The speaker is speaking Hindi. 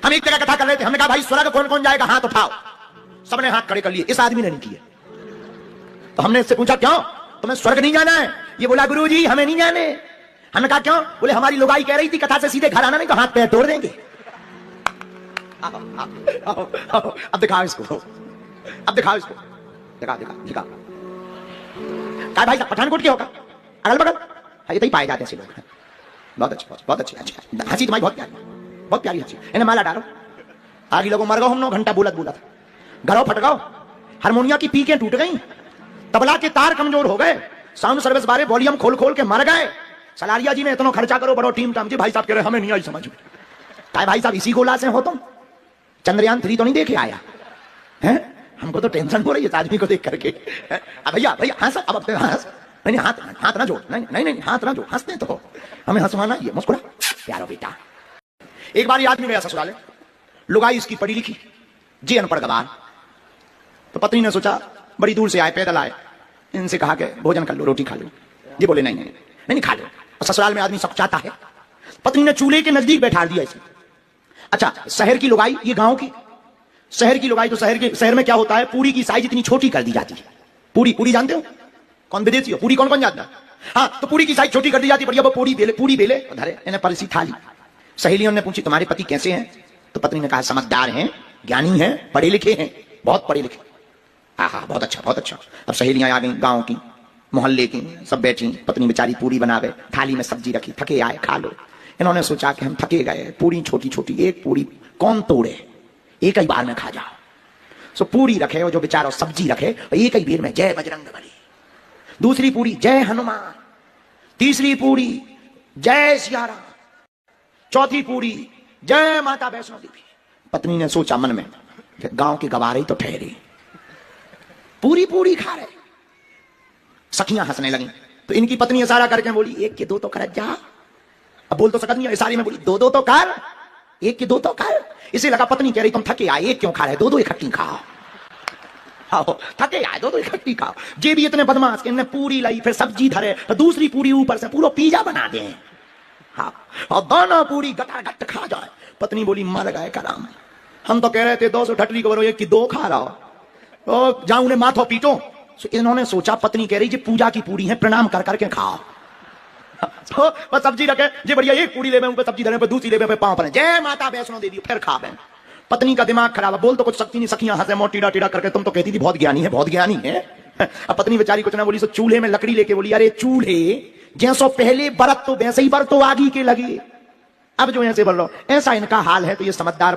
हम एक जगह कथा कर रहे थे, हमने कहा भाई स्वर्ग कौन कौन जाएगा, हाथ उठाओ। सबने हाथ खड़े कर लिए, इस आदमी ने नहीं किए। तो हमने इससे पूछा क्यों, तुम्हें स्वर्ग नहीं जाना है? ये बोला गुरुजी हमें नहीं जाने। हमने कहा क्यों? बोले हमारी लुगाई कह रही थी कथा से सीधे घर आना नहीं तो हाथ पैर तोड़ देंगे। अब दिखाओ इसको, अब दिखाओ इसको, दिखा दिखा दिखा। कहा भाई पठानकोट के होगा, अगल बगल ये तो ही पाए जाते हैं लोग। बहुत अच्छे बहुत अच्छे अच्छे, हंसी तुम्हारी बहुत प्यारी हंसी। इन्हें माला डालो, आगे लोगों मर गो, हम 9 घंटा बोला था, घरों फट गो, हारमोनिया की पीकें टूट गई, तबला के तार कमजोर हो गए, साउंड सर्विस बारे वॉल्यूम खोल खोल के मर गए। सलारिया जी ने इतना खर्चा करो, बड़ो टीम टाम जी, भाई साहब कह रहे हमें नहीं आई समझ में। कहा भाई साहब इसी गोला से हो तुम, चंद्रयान 3 तो नहीं देखे आया है? हमको तो टेंशन हो रही है इस आदमी को देख करके। भैया भैया हंस, अब हंस, नहीं हाथ ना जोड़, नहीं हाथ ना जोड़, हंसते तो हमें हंसवाना, ये मुस्कुरा प्यारो बेटा। एक बार ये आदमी गया ससुराल, लुगाई इसकी पढ़ी लिखी, जी अनपढ़ गवार। तो पत्नी ने सोचा, बड़ी दूर से आए, पैदल आए, इनसे कहा कि भोजन कर लो, रोटी खा लो। ये बोले नहीं खा लो। और ससुराल में आदमी सब चाहता है। पत्नी ने चूल्हे के नजदीक बैठा दिया इसे। अच्छा, शहर की लुगाई, ये गांव की शहर की लुगाई, तो शहर में क्या होता है, पूरी की साइज इतनी छोटी कर दी जाती है। पूरी जानते हो, कौन विदेशी हो, पूरी कौन कौन जानता है? हाँ, तो पूरी की साइज छोटी कर दी जाती है। बढ़िया वो पूरी बेले धरे, इन्हें परसी थाली। सहेलियों ने पूछी तुम्हारे पति कैसे हैं? तो पत्नी ने कहा समझदार हैं, ज्ञानी हैं, पढ़े लिखे हैं, बहुत पढ़े लिखे। हाँ बहुत अच्छा। अब सहेलियां आ गई, गांव की, मोहल्ले की, सब बैठी। पत्नी बेचारी पूरी बनावे, थाली में सब्जी रखी, थके आए खा लो। इन्होंने सोचा कि हम थके गए, पूरी छोटी छोटी, एक पूरी कौन तोड़े, एक ही बार में खा जाओ। सो पूरी रखे, और जो बेचारा सब्जी रखे, एक ही बेर में जय बजरंगबली। दूसरी पूरी जय हनुमान, तीसरी पूरी जय सिया राम, चौथी पूरी जय माता वैष्णो देवी। पत्नी ने सोचा मन में, गांव के गवारे तो ठहरे, पूरी खा रहे। सखियां हंसने लगी, तो इनकी पत्नी इशारा करके बोली 1 के 2 तो कर जा। अब बोल तो सकत नहीं, इशारे में बोली 2 तो कर, 1 के 2 तो कर। इसे लगा पत्नी कह रही तुम थके आए, 1 क्यों खा रहे, 2 इकट्ठी खाओ। हाँ, थके आए 2 इकट्ठी खाओ। जे भी इतने बदमाश के, पूरी लाई, फिर सब्जी धरे, तो दूसरी पूरी ऊपर से पूरा पिज्जा बना दे। हाँ, और दोनों पूरी गटागट खा जाए। पत्नी बोली मर गए कराम, हम तो कह रहे थे 200 ठटरी करो, 1 की 2 खा रहा हो, तो जाऊं उन्हें माथो पीटो। इन्होंने सोचा पत्नी कह रही जी पूजा की पूरी है, प्रणाम कर करके खाओ। तो बस सब्जी रखे जी, बढ़िया, एक पूरी ले ऊपर सब्जी धरे, दूसरी ले पांव पर जय माता वैष्णो देवी, फिर खा बे। पत्नी का दिमाग खराब है, बोल तो कुछ सकती नहीं। सखियां हंसे मोटी टीड़ा करके, तुम तो कहती थी बहुत ज्ञानी है। अब पत्नी बेचारी कुछ ना बोली, सो चूल्हे में लकड़ी लेके बोली अरे चूल्हे जैसो पहले बरत तो वैसे ही बरतो आगी के लगी, अब जो ऐसे बोल लो, ऐसा इनका हाल है। तो ये समझदार